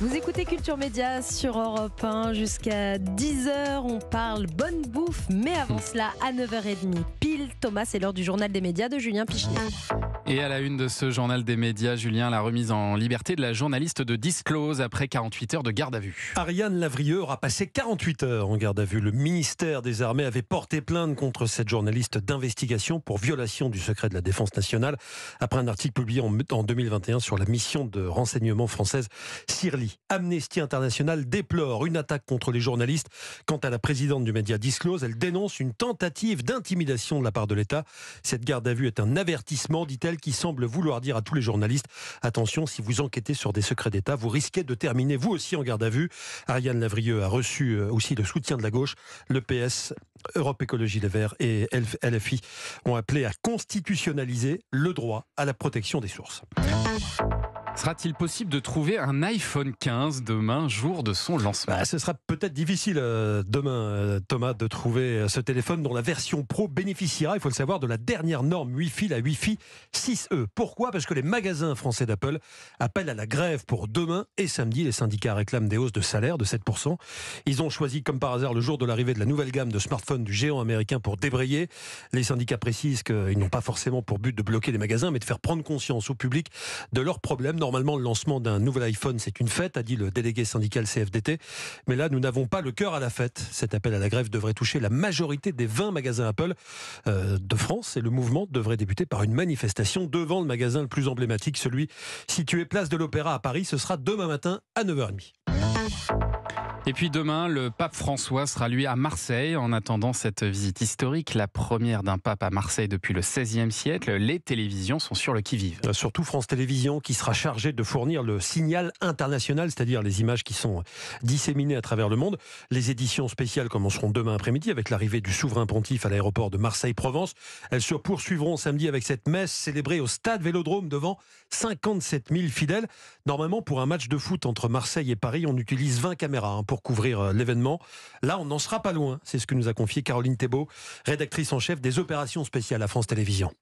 Vous écoutez Culture Média sur Europe 1 jusqu'à 10h. On parle bonne bouffe, mais avant cela, à 9h30 pile, Thomas, c'est l'heure du journal des médias de Julien Pichelet. Et à la une de ce journal des médias, Julien, la remise en liberté de la journaliste de Disclose après 48 heures de garde à vue. Ariane Lavrieux aura passé 48 heures en garde à vue. Le ministère des Armées avait porté plainte contre cette journaliste d'investigation pour violation du secret de la défense nationale après un article publié en 2021 sur la mission de renseignement française CIRLI. Amnesty International déplore une attaque contre les journalistes. Quant à la présidente du média Disclose, elle dénonce une tentative d'intimidation de la part de l'État. Cette garde à vue est un avertissement, dit-elle, qui semble vouloir dire à tous les journalistes: attention, si vous enquêtez sur des secrets d'État, vous risquez de terminer vous aussi en garde à vue. Ariane Lavrieux a reçu aussi le soutien de la gauche. Le PS, Europe Écologie Les Verts et LFI ont appelé à constitutionnaliser le droit à la protection des sources. Sera-t-il possible de trouver un iPhone 15 demain, jour de son lancement ? Ce sera peut-être difficile demain, Thomas, de trouver ce téléphone dont la version Pro bénéficiera, il faut le savoir, de la dernière norme Wi-Fi, la Wi-Fi 6E. Pourquoi ? Parce que les magasins français d'Apple appellent à la grève pour demain et samedi. Les syndicats réclament des hausses de salaire de 7%. Ils ont choisi, comme par hasard, le jour de l'arrivée de la nouvelle gamme de smartphones du géant américain pour débrayer. Les syndicats précisent qu'ils n'ont pas forcément pour but de bloquer les magasins, mais de faire prendre conscience au public de leurs problèmes. Normalement, le lancement d'un nouvel iPhone, c'est une fête, a dit le délégué syndical CFDT. Mais là, nous n'avons pas le cœur à la fête. Cet appel à la grève devrait toucher la majorité des 20 magasins Apple de France. Et le mouvement devrait débuter par une manifestation devant le magasin le plus emblématique, celui situé place de l'Opéra à Paris. Ce sera demain matin à 9h30. Et puis demain, le pape François sera lui à Marseille. En attendant cette visite historique, la première d'un pape à Marseille depuis le XVIe siècle, les télévisions sont sur le qui-vive. Surtout France Télévisions qui sera chargée de fournir le signal international, c'est-à-dire les images qui sont disséminées à travers le monde. Les éditions spéciales commenceront demain après-midi avec l'arrivée du souverain pontife à l'aéroport de Marseille-Provence. Elles se poursuivront samedi avec cette messe célébrée au stade Vélodrome devant 57 000 fidèles. Normalement, pour un match de foot entre Marseille et Paris, on utilise 20 caméras pour couvrir l'événement. Là, on n'en sera pas loin. C'est ce que nous a confié Caroline Thébault, rédactrice en chef des opérations spéciales à France Télévisions.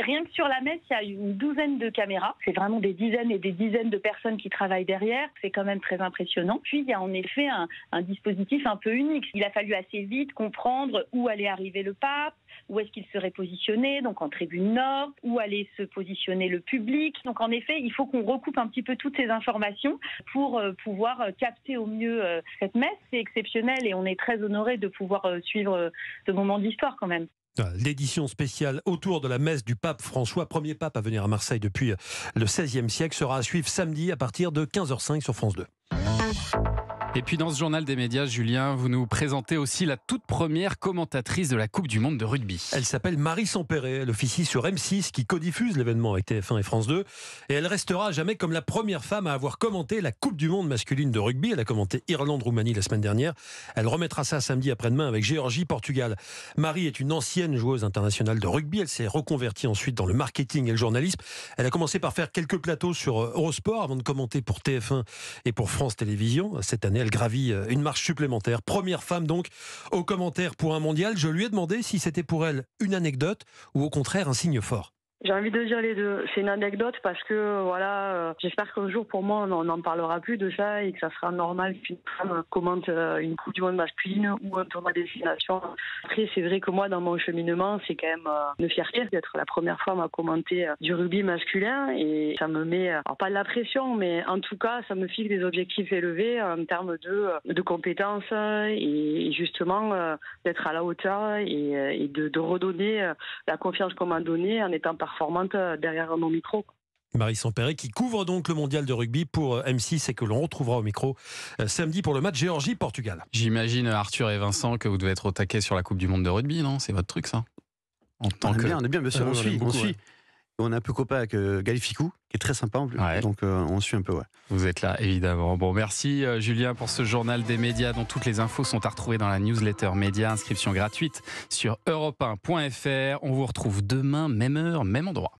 Rien que sur la messe, il y a une douzaine de caméras. C'est vraiment des dizaines et des dizaines de personnes qui travaillent derrière. C'est quand même très impressionnant. Puis, il y a en effet un dispositif un peu unique. Il a fallu assez vite comprendre où allait arriver le pape, où est-ce qu'il serait positionné, donc en tribune nord, où allait se positionner le public. Donc en effet, il faut qu'on recoupe un petit peu toutes ces informations pour pouvoir capter au mieux cette messe. C'est exceptionnel et on est très honorés de pouvoir suivre ce moment d'histoire quand même. L'édition spéciale autour de la messe du pape François, premier pape à venir à Marseille depuis le XVIe siècle, sera à suivre samedi à partir de 15h05 sur France 2. Et puis dans ce journal des médias, Julien, vous nous présentez aussi la toute première commentatrice de la Coupe du Monde de rugby. Elle s'appelle Marie Sampéré, elle officie sur M6 qui codiffuse l'événement avec TF1 et France 2. Et elle restera à jamais comme la première femme à avoir commenté la Coupe du Monde masculine de rugby. Elle a commenté Irlande-Roumanie la semaine dernière. Elle remettra ça samedi après-demain avec Géorgie-Portugal. Marie est une ancienne joueuse internationale de rugby. Elle s'est reconvertie ensuite dans le marketing et le journalisme. Elle a commencé par faire quelques plateaux sur Eurosport avant de commenter pour TF1 et pour France Télévisions. Cette année, elle gravit une marche supplémentaire. Première femme donc aux commentaires pour un mondial. Je lui ai demandé si c'était pour elle une anecdote ou au contraire un signe fort. J'ai envie de dire les deux. C'est une anecdote parce que voilà, j'espère qu'un jour pour moi on n'en parlera plus de ça et que ça sera normal qu'une femme commente une Coupe du Monde masculine ou un tournoi de destination. Après c'est vrai que moi dans mon cheminement c'est quand même une fierté d'être la première femme à commenter du rugby masculin et ça me met, alors pas de la pression mais en tout cas ça me fixe des objectifs élevés en termes de compétences et justement d'être à la hauteur et de redonner la confiance qu'on m'a donnée en étant performante derrière mon micro. Marie Sampéré qui couvre donc le mondial de rugby pour M6 et que l'on retrouvera au micro samedi pour le match Géorgie-Portugal. J'imagine Arthur et Vincent que vous devez être au taquet sur la Coupe du Monde de rugby, non ? C'est votre truc ça ? On est bien sûr, on suit. On est un peu copains avec Galificou, qui est très sympa en plus, donc on suit un peu. Ouais. Vous êtes là, évidemment. Bon, merci Julien pour ce journal des médias dont toutes les infos sont à retrouver dans la newsletter média. Inscription gratuite sur europe1.fr. On vous retrouve demain, même heure, même endroit.